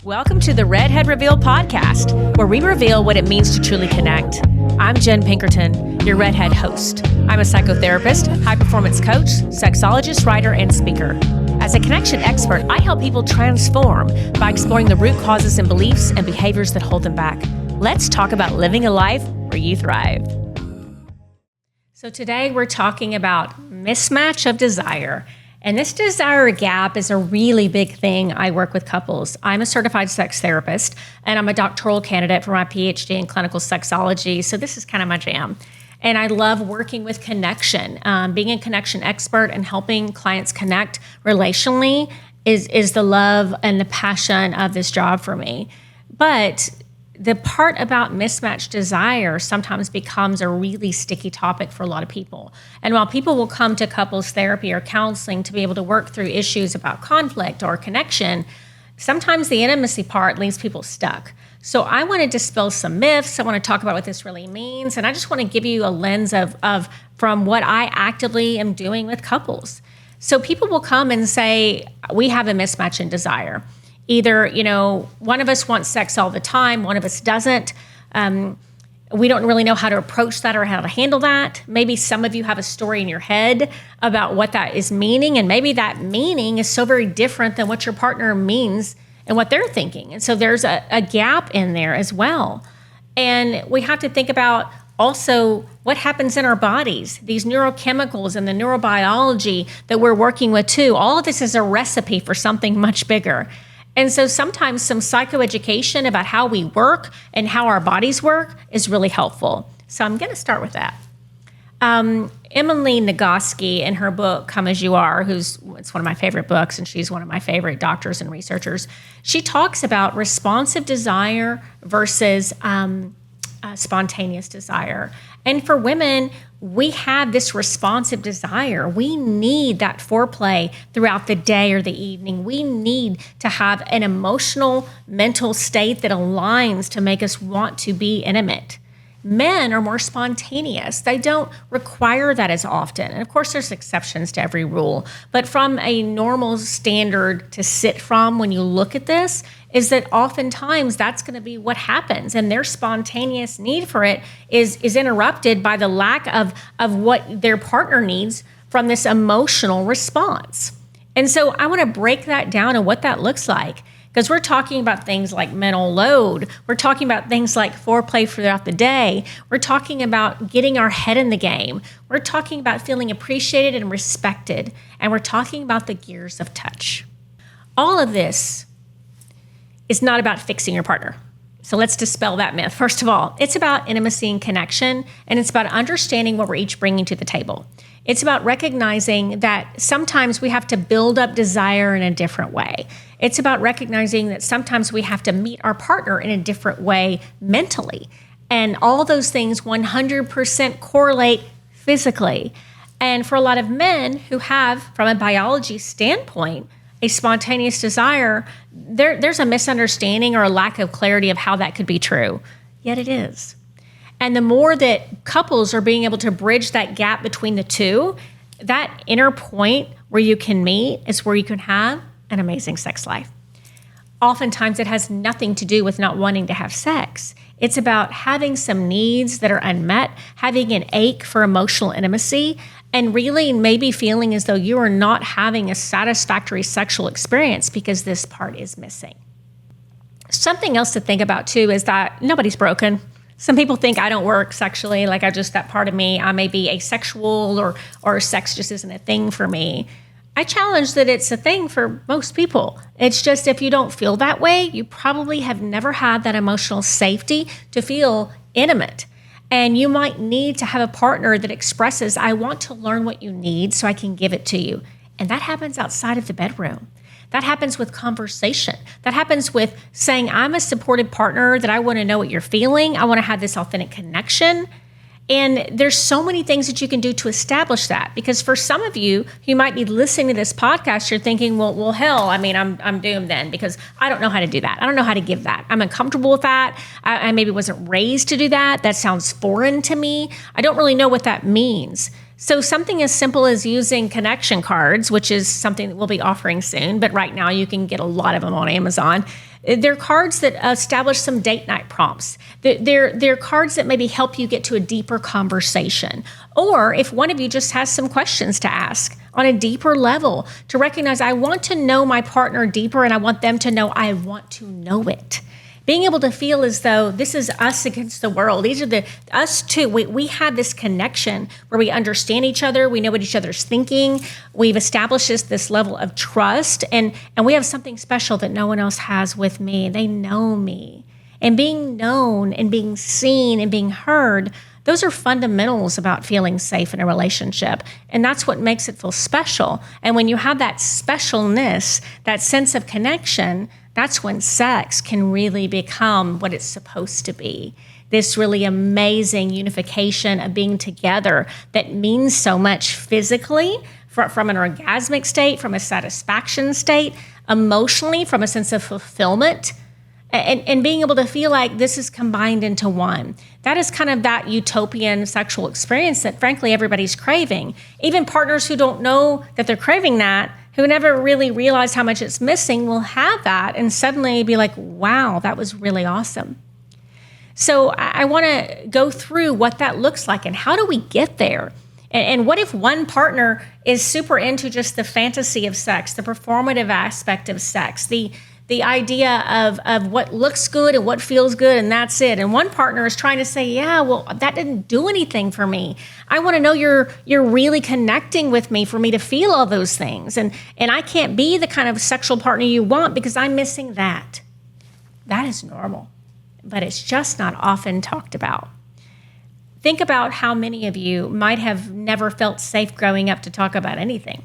Welcome to the Redhead Reveal podcast, where we reveal what it means to truly connect. I'm Jenn Pinkerton, your Redhead host. I'm a psychotherapist, high-performance coach, sexologist, writer, and speaker. As a connection expert, I help people transform by exploring the root causes and beliefs and behaviors that hold them back. Let's talk about living a life where you thrive. So today we're talking about mismatch of desire. And this desire gap is a really big thing. I work with couples. I'm a certified sex therapist, and I'm a doctoral candidate for my PhD in clinical sexology. So this is kind of my jam. And I love working with connection. Being a connection expert and helping clients connect relationally is the love and the passion of this job for me. But the part about mismatched desire sometimes becomes a really sticky topic for a lot of people. And while people will come to couples therapy or counseling to be able to work through issues about conflict or connection, sometimes the intimacy part leaves people stuck. So I want to dispel some myths. I want to talk about what this really means. And I just want to give you a lens of from what I actively am doing with couples. So people will come and say, we have a mismatch in desire. Either, one of us wants sex all the time, one of us doesn't. We don't really know how to approach that or how to handle that. Maybe some of you have a story in your head about what that is meaning, and maybe that meaning is so very different than what your partner means and what they're thinking. And so there's a gap in there as well. And we have to think about also what happens in our bodies, these neurochemicals and the neurobiology that we're working with too. All of this is a recipe for something much bigger. And so sometimes some psychoeducation about how we work and how our bodies work is really helpful. So I'm going to start with that. Emily Nagoski, in her book, Come As You Are, it's one of my favorite books, and she's one of my favorite doctors and researchers, she talks about responsive desire versus spontaneous desire. And for women, we have this responsive desire. We need that foreplay throughout the day or the evening. We need to have an emotional, mental state that aligns to make us want to be intimate. Men are more spontaneous. They don't require that as often. And of course, there's exceptions to every rule. But from a normal standard to sit from when you look at this is that oftentimes that's going to be what happens. And their spontaneous need for it is interrupted by the lack of what their partner needs from this emotional response. And so I want to break that down and what that looks like. Because we're talking about things like mental load. We're talking about things like foreplay throughout the day. We're talking about getting our head in the game. We're talking about feeling appreciated and respected. And we're talking about the gears of touch. All of this is not about fixing your partner. So let's dispel that myth. First of all, it's about intimacy and connection, and it's about understanding what we're each bringing to the table. It's about recognizing that sometimes we have to build up desire in a different way. It's about recognizing that sometimes we have to meet our partner in a different way mentally. And all those things 100% correlate physically. And for a lot of men who have, from a biology standpoint, a spontaneous desire, there's a misunderstanding or a lack of clarity of how that could be true. Yet it is. And the more that couples are being able to bridge that gap between the two, that inner point where you can meet is where you can have an amazing sex life. Oftentimes it has nothing to do with not wanting to have sex. It's about having some needs that are unmet, having an ache for emotional intimacy, and really maybe feeling as though you are not having a satisfactory sexual experience because this part is missing. Something else to think about too is that nobody's broken. Some people think I don't work sexually, like that part of me, I may be asexual or sex just isn't a thing for me. I challenge that it's a thing for most people. It's just if you don't feel that way, you probably have never had that emotional safety to feel intimate. And you might need to have a partner that expresses, I want to learn what you need so I can give it to you. And that happens outside of the bedroom. That happens with conversation. That happens with saying, I'm a supportive partner, that I want to know what you're feeling. I want to have this authentic connection. And there's so many things that you can do to establish that. Because for some of you who might be listening to this podcast, you're thinking, well, hell, I mean, I'm doomed then because I don't know how to do that. I don't know how to give that. I'm uncomfortable with that. I maybe wasn't raised to do that. That sounds foreign to me. I don't really know what that means. So something as simple as using connection cards, which is something that we'll be offering soon, but right now you can get a lot of them on Amazon. They're cards that establish some date night prompts. They're cards that maybe help you get to a deeper conversation. Or if one of you just has some questions to ask on a deeper level, to recognize I want to know my partner deeper and I want them to know I want to know it. Being able to feel as though this is us against the world. These are us two. We have this connection where we understand each other. We know what each other's thinking. We've established this level of trust, and we have something special that no one else has with me. They know me. And being known and being seen and being heard, those are fundamentals about feeling safe in a relationship. And that's what makes it feel special. And when you have that specialness, that sense of connection, that's when sex can really become what it's supposed to be. This really amazing unification of being together that means so much physically, from an orgasmic state, from a satisfaction state, emotionally, from a sense of fulfillment, and being able to feel like this is combined into one. That is kind of that utopian sexual experience that, frankly, everybody's craving. Even partners who don't know that they're craving that, who never really realized how much it's missing, will have that and suddenly be like, wow, that was really awesome. So I want to go through what that looks like and how do we get there? And what if one partner is super into just the fantasy of sex, the performative aspect of sex, the idea of what looks good and what feels good, and that's it. And one partner is trying to say, yeah, well, that didn't do anything for me. I want to know you're really connecting with me for me to feel all those things. And I can't be the kind of sexual partner you want because I'm missing that. That is normal, but it's just not often talked about. Think about how many of you might have never felt safe growing up to talk about anything.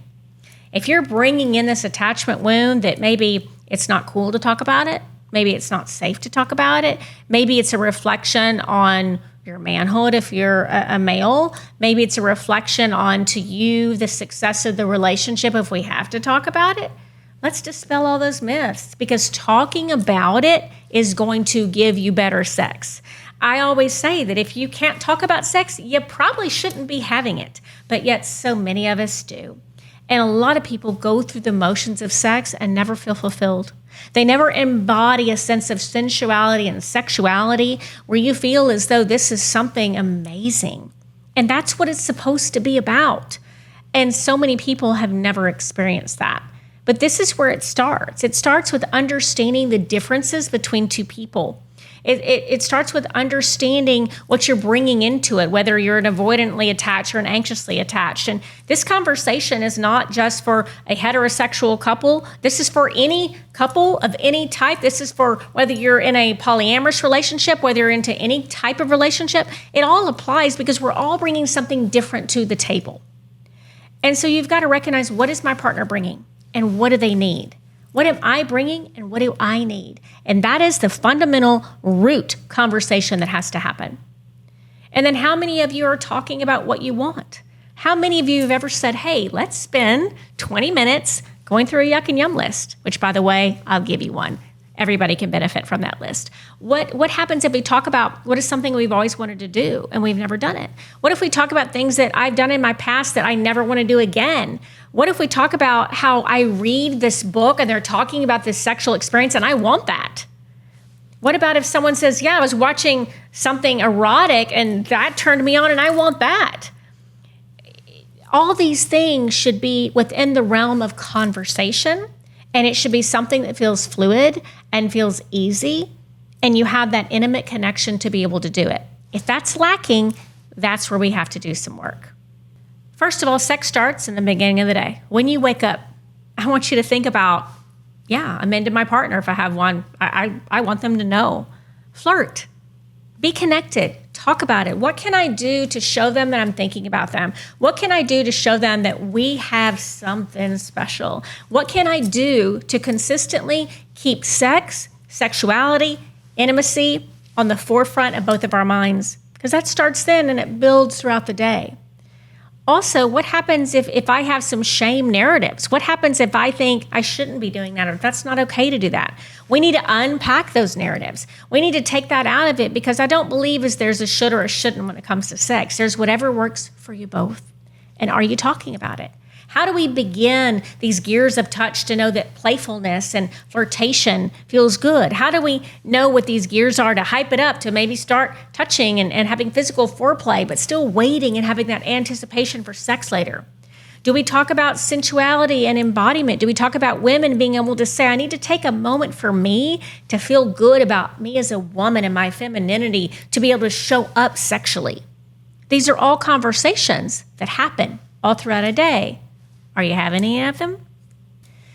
If you're bringing in this attachment wound that maybe it's not cool to talk about it, maybe it's not safe to talk about it, maybe it's a reflection on your manhood if you're a male, maybe it's a reflection on to you the success of the relationship if we have to talk about it, let's dispel all those myths, because talking about it is going to give you better sex. I always say that if you can't talk about sex, you probably shouldn't be having it, but yet so many of us do. And a lot of people go through the motions of sex and never feel fulfilled. They never embody a sense of sensuality and sexuality where you feel as though this is something amazing. And that's what it's supposed to be about. And so many people have never experienced that. But this is where it starts. It starts with understanding the differences between two people. It starts with understanding what you're bringing into it, whether you're an avoidantly attached or an anxiously attached. And this conversation is not just for a heterosexual couple. This is for any couple of any type. This is for whether you're in a polyamorous relationship, whether you're into any type of relationship. It all applies because we're all bringing something different to the table. And so you've got to recognize, what is my partner bringing and what do they need? What am I bringing and what do I need? And that is the fundamental root conversation that has to happen. And then how many of you are talking about what you want? How many of you have ever said, hey, let's spend 20 minutes going through a yuck and yum list, which, by the way, I'll give you one. Everybody can benefit from that list. What happens if we talk about what is something we've always wanted to do and we've never done it? What if we talk about things that I've done in my past that I never want to do again? What if we talk about how I read this book and they're talking about this sexual experience and I want that? What about if someone says, yeah, I was watching something erotic and that turned me on and I want that? All these things should be within the realm of conversation. And it should be something that feels fluid and feels easy, and you have that intimate connection to be able to do it. If that's lacking, that's where we have to do some work. First of all, sex starts in the beginning of the day. When you wake up, I want you to think about, yeah, I'm into my partner if I have one. I want them to know. Flirt. Be connected. Talk about it. What can I do to show them that I'm thinking about them? What can I do to show them that we have something special? What can I do to consistently keep sex, sexuality, intimacy on the forefront of both of our minds? Because that starts then and it builds throughout the day. Also, what happens if I have some shame narratives? What happens if I think I shouldn't be doing that or that's not okay to do that? We need to unpack those narratives. We need to take that out of it, because I don't believe there's a should or a shouldn't when it comes to sex. There's whatever works for you both. And are you talking about it? How do we begin these gears of touch to know that playfulness and flirtation feels good? How do we know what these gears are to hype it up, to maybe start touching and having physical foreplay, but still waiting and having that anticipation for sex later? Do we talk about sensuality and embodiment? Do we talk about women being able to say, I need to take a moment for me to feel good about me as a woman and my femininity, to be able to show up sexually? These are all conversations that happen all throughout a day. Are you having any of them?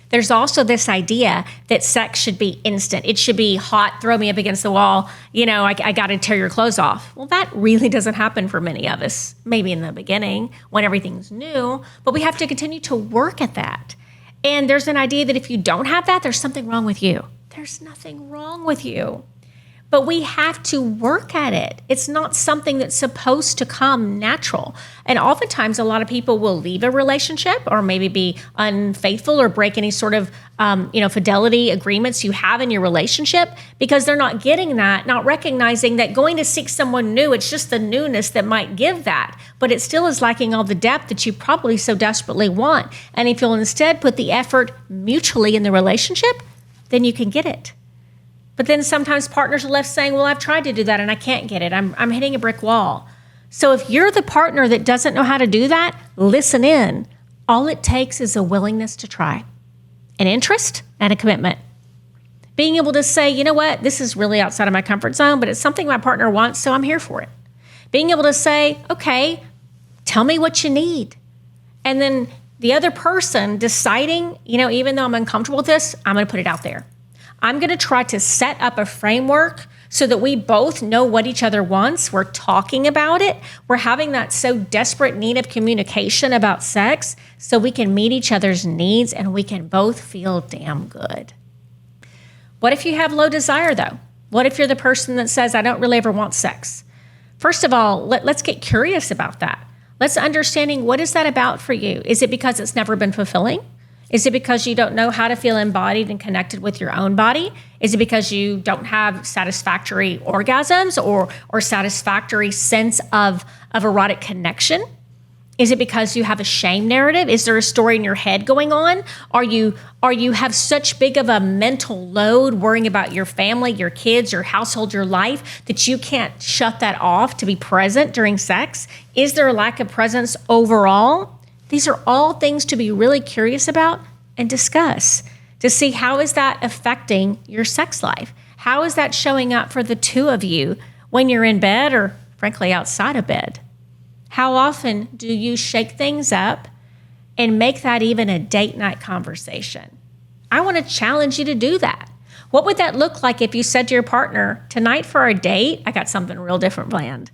There's also this idea that sex should be instant. It should be hot, throw me up against the wall, I got to tear your clothes off. Well, that really doesn't happen for many of us, maybe in the beginning when everything's new, but we have to continue to work at that. And there's an idea that if you don't have that, there's something wrong with you. There's nothing wrong with you. But we have to work at it. It's not something that's supposed to come natural. And oftentimes, a lot of people will leave a relationship or maybe be unfaithful or break any sort of, fidelity agreements you have in your relationship because they're not getting that, not recognizing that going to seek someone new, it's just the newness that might give that. But it still is lacking all the depth that you probably so desperately want. And if you'll instead put the effort mutually in the relationship, then you can get it. But then sometimes partners are left saying, well, I've tried to do that and I can't get it. I'm hitting a brick wall. So if you're the partner that doesn't know how to do that, listen in. All it takes is a willingness to try, an interest and a commitment. Being able to say, you know what, this is really outside of my comfort zone, but it's something my partner wants, so I'm here for it. Being able to say, okay, tell me what you need. And then the other person deciding, even though I'm uncomfortable with this, I'm going to put it out there. I'm going to try to set up a framework so that we both know what each other wants. We're talking about it. We're having that so desperate need of communication about sex so we can meet each other's needs and we can both feel damn good. What if you have low desire, though? What if you're the person that says, I don't really ever want sex? First of all, let's get curious about that. Let's understanding, what is that about for you? Is it because it's never been fulfilling? Is it because you don't know how to feel embodied and connected with your own body? Is it because you don't have satisfactory orgasms or satisfactory sense of erotic connection? Is it because you have a shame narrative? Is there a story in your head going on? Are you have such big of a mental load worrying about your family, your kids, your household, your life that you can't shut that off to be present during sex? Is there a lack of presence overall? These are all things to be really curious about and discuss to see how is that affecting your sex life? How is that showing up for the two of you when you're in bed or frankly outside of bed? How often do you shake things up and make that even a date night conversation? I want to challenge you to do that. What would that look like if you said to your partner, tonight for our date, I got something real different planned?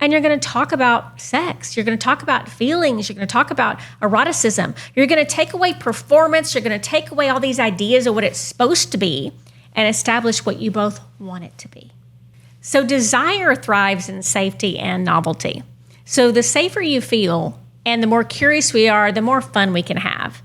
And you're going to talk about sex. You're going to talk about feelings. You're going to talk about eroticism. You're going to take away performance. You're going to take away all these ideas of what it's supposed to be and establish what you both want it to be. So desire thrives in safety and novelty. So the safer you feel and the more curious we are, the more fun we can have.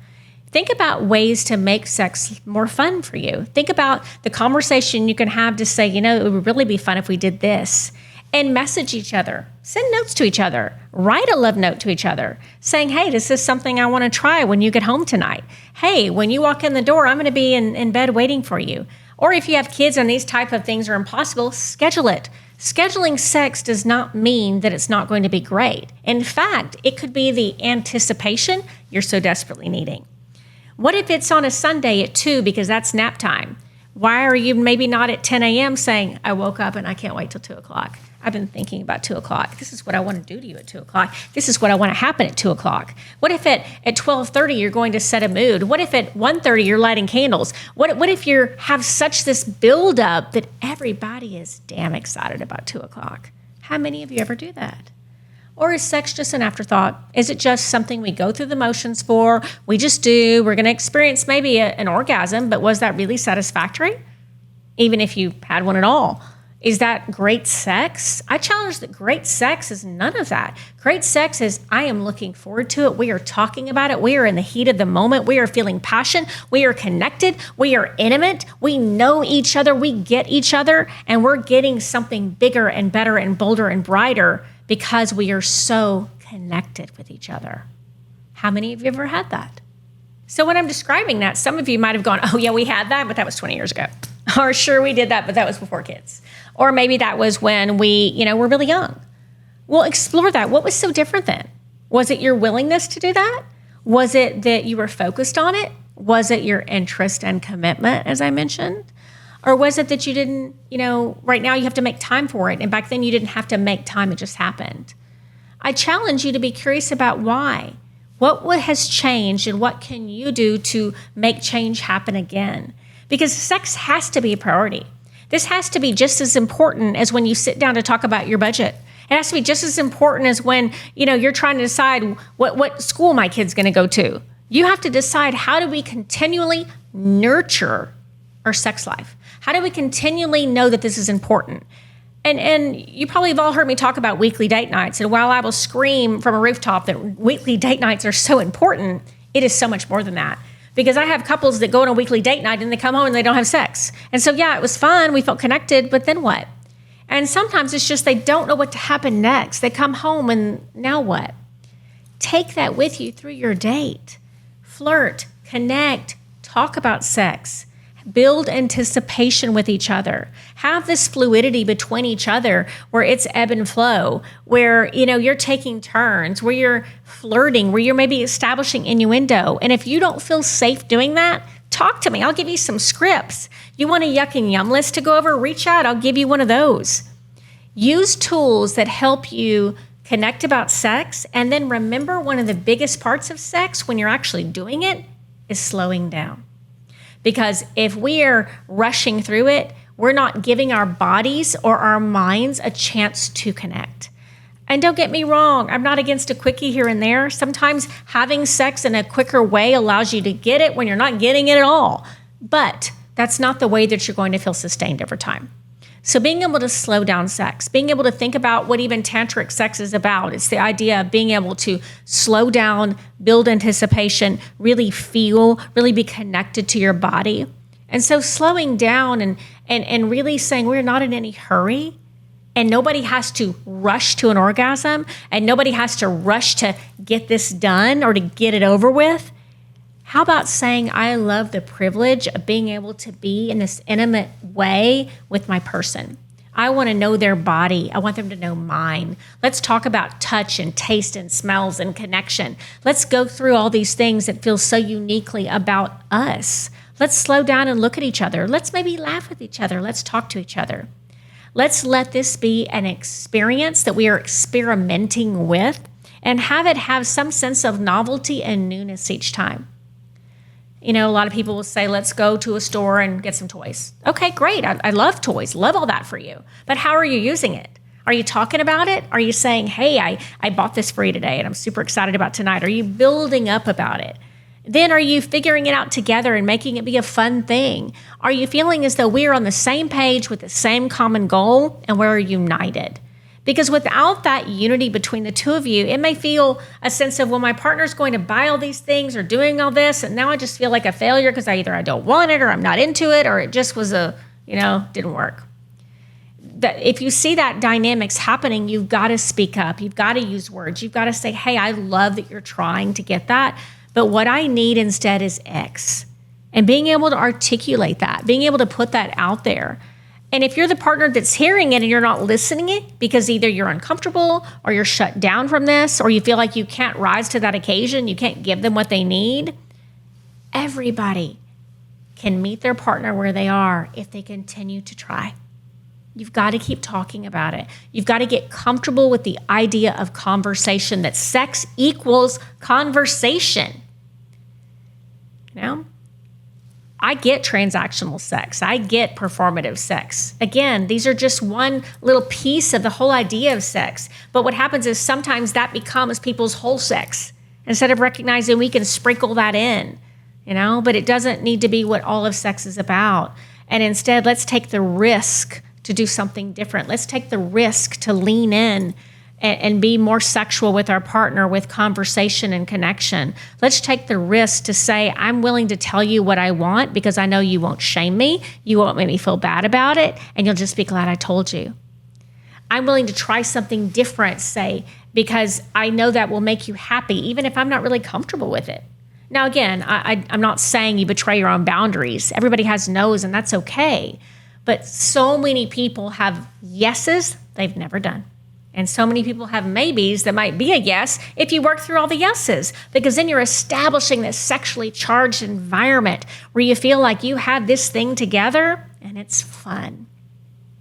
Think about ways to make sex more fun for you. Think about the conversation you can have to say, it would really be fun if we did this. And message each other, send notes to each other, write a love note to each other saying, hey, this is something I want to try when you get home tonight. Hey, when you walk in the door, I'm going to be in bed waiting for you. Or if you have kids and these type of things are impossible, schedule it. Scheduling sex does not mean that it's not going to be great. In fact, it could be the anticipation you're so desperately needing. What if it's on a Sunday at 2 because that's nap time? Why are you maybe not at 10 a.m. saying, I woke up and I can't wait till 2 o'clock? I've been thinking about 2 o'clock. This is what I want to do to you at 2 o'clock. This is what I want to happen at 2 o'clock. What if at 12:30 you're going to set a mood? What if at 1:30 you're lighting candles? What if you have such this buildup that everybody is damn excited about 2 o'clock? How many of you ever do that? Or is sex just an afterthought? Is it just something we go through the motions for? We just do. We're going to experience maybe an orgasm, but was that really satisfactory? Even if you had one at all. Is that great sex? I challenge that great sex is none of that. Great sex is I am looking forward to it. We are talking about it. We are in the heat of the moment. We are feeling passion. We are connected. We are intimate. We know each other. We get each other. And we're getting something bigger and better and bolder and brighter because we are so connected with each other. How many of you have ever had that? So when I'm describing that, some of you might have gone, oh yeah, we had that, but that was 20 years ago. Or sure, we did that, but that was before kids. Or maybe that was when we, were really young. Well, explore that. What was so different then? Was it your willingness to do that? Was it that you were focused on it? Was it your interest and commitment, as I mentioned? Or was it that you didn't, right now you have to make time for it, and back then you didn't have to make time, it just happened? I challenge you to be curious about why. What has changed, and what can you do to make change happen again? Because sex has to be a priority. This has to be just as important as when you sit down to talk about your budget. It has to be just as important as when, you're trying to decide what school my kid's going to go to. You have to decide, how do we continually nurture our sex life? How do we continually know that this is important? And you probably have all heard me talk about weekly date nights. And while I will scream from a rooftop that weekly date nights are so important, it is so much more than that. Because I have couples that go on a weekly date night and they come home and they don't have sex. And so, yeah, it was fun. We felt connected, but then what? And sometimes it's just they don't know what to happen next. They come home and now what? Take that with you through your date. Flirt, connect, talk about sex. Build anticipation with each other. Have this fluidity between each other where it's ebb and flow, where, you're taking turns, where you're flirting, where you're maybe establishing innuendo. And if you don't feel safe doing that, talk to me. I'll give you some scripts. You want a yuck and yum list to go over? Reach out. I'll give you one of those. Use tools that help you connect about sex. And then remember, one of the biggest parts of sex when you're actually doing it is slowing down. Because if we are rushing through it, we're not giving our bodies or our minds a chance to connect. And don't get me wrong, I'm not against a quickie here and there. Sometimes having sex in a quicker way allows you to get it when you're not getting it at all. But that's not the way that you're going to feel sustained over time. So being able to slow down sex, being able to think about what even tantric sex is about. It's the idea of being able to slow down, build anticipation, really feel, really be connected to your body. And so slowing down and really saying we're not in any hurry, and nobody has to rush to an orgasm, and nobody has to rush to get this done or to get it over with. How about saying, I love the privilege of being able to be in this intimate way with my person. I want to know their body. I want them to know mine. Let's talk about touch and taste and smells and connection. Let's go through all these things that feel so uniquely about us. Let's slow down and look at each other. Let's maybe laugh with each other. Let's talk to each other. Let's let this be an experience that we are experimenting with, and have it have some sense of novelty and newness each time. A lot of people will say, let's go to a store and get some toys. Okay, great. I love toys. Love all that for you. But how are you using it? Are you talking about it? Are you saying, hey, I bought this for you today and I'm super excited about tonight? Are you building up about it? Then are you figuring it out together and making it be a fun thing? Are you feeling as though we are on the same page with the same common goal and we're united? Because without that unity between the two of you, it may feel a sense of, well, my partner's going to buy all these things or doing all this, and now I just feel like a failure because I don't want it, or I'm not into it, or it just was didn't work. That if you see that dynamics happening, you've got to speak up. You've got to use words. You've got to say, hey, I love that you're trying to get that, but what I need instead is X. And being able to articulate that, being able to put that out there. And if you're the partner that's hearing it and you're not listening it because either you're uncomfortable or you're shut down from this, or you feel like you can't rise to that occasion, you can't give them what they need, everybody can meet their partner where they are if they continue to try. You've got to keep talking about it. You've got to get comfortable with the idea of conversation, that sex equals conversation. I get transactional sex. I get performative sex. Again, these are just one little piece of the whole idea of sex. But what happens is sometimes that becomes people's whole sex instead of recognizing we can sprinkle that in, but it doesn't need to be what all of sex is about. And instead, let's take the risk to do something different. Let's take the risk to lean in and be more sexual with our partner with conversation and connection. Let's take the risk to say, I'm willing to tell you what I want because I know you won't shame me, you won't make me feel bad about it, and you'll just be glad I told you. I'm willing to try something different, say, because I know that will make you happy, even if I'm not really comfortable with it. Now, again, I'm not saying you betray your own boundaries. Everybody has no's, and that's okay. But so many people have yeses they've never done. And so many people have maybes that might be a yes if you work through all the yeses, because then you're establishing this sexually charged environment where you feel like you have this thing together and it's fun.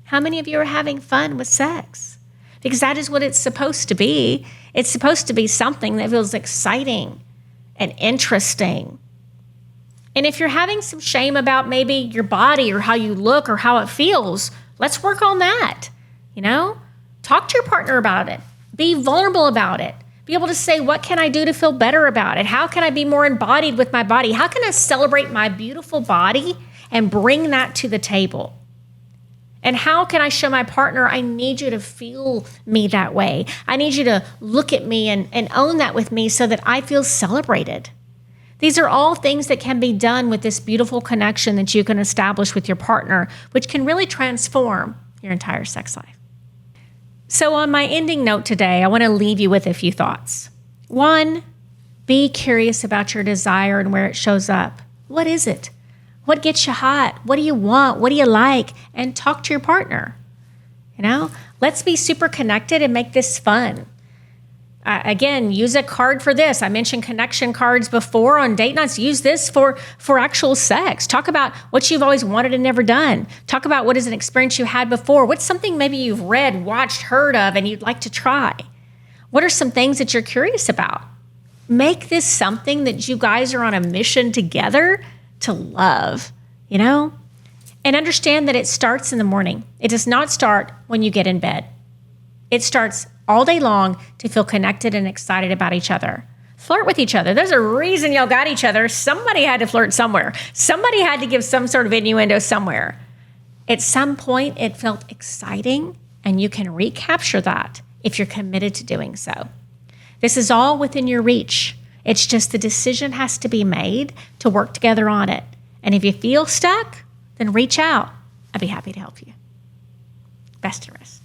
How many of you are having fun with sex? Because that is what it's supposed to be. It's supposed to be something that feels exciting and interesting. And if you're having some shame about maybe your body or how you look or how it feels, let's work on that, Talk to your partner about it. Be vulnerable about it. Be able to say, what can I do to feel better about it? How can I be more embodied with my body? How can I celebrate my beautiful body and bring that to the table? And how can I show my partner, I need you to feel me that way. I need you to look at me and own that with me so that I feel celebrated. These are all things that can be done with this beautiful connection that you can establish with your partner, which can really transform your entire sex life. So on my ending note today, I want to leave you with a few thoughts. 1, be curious about your desire and where it shows up. What is it? What gets you hot? What do you want? What do you like? And talk to your partner. Let's be super connected and make this fun. Again, use a card for this. I mentioned connection cards before on date nights. Use this for actual sex. Talk about what you've always wanted and never done. Talk about what is an experience you had before. What's something maybe you've read, watched, heard of, and you'd like to try? What are some things that you're curious about? Make this something that you guys are on a mission together to love, And understand that it starts in the morning. It does not start when you get in bed. It starts all day long to feel connected and excited about each other. Flirt with each other. There's a reason y'all got each other. Somebody had to flirt somewhere. Somebody had to give some sort of innuendo somewhere. At some point, it felt exciting, and you can recapture that if you're committed to doing so. This is all within your reach. It's just the decision has to be made to work together on it. And if you feel stuck, then reach out. I'd be happy to help you. Best to rest.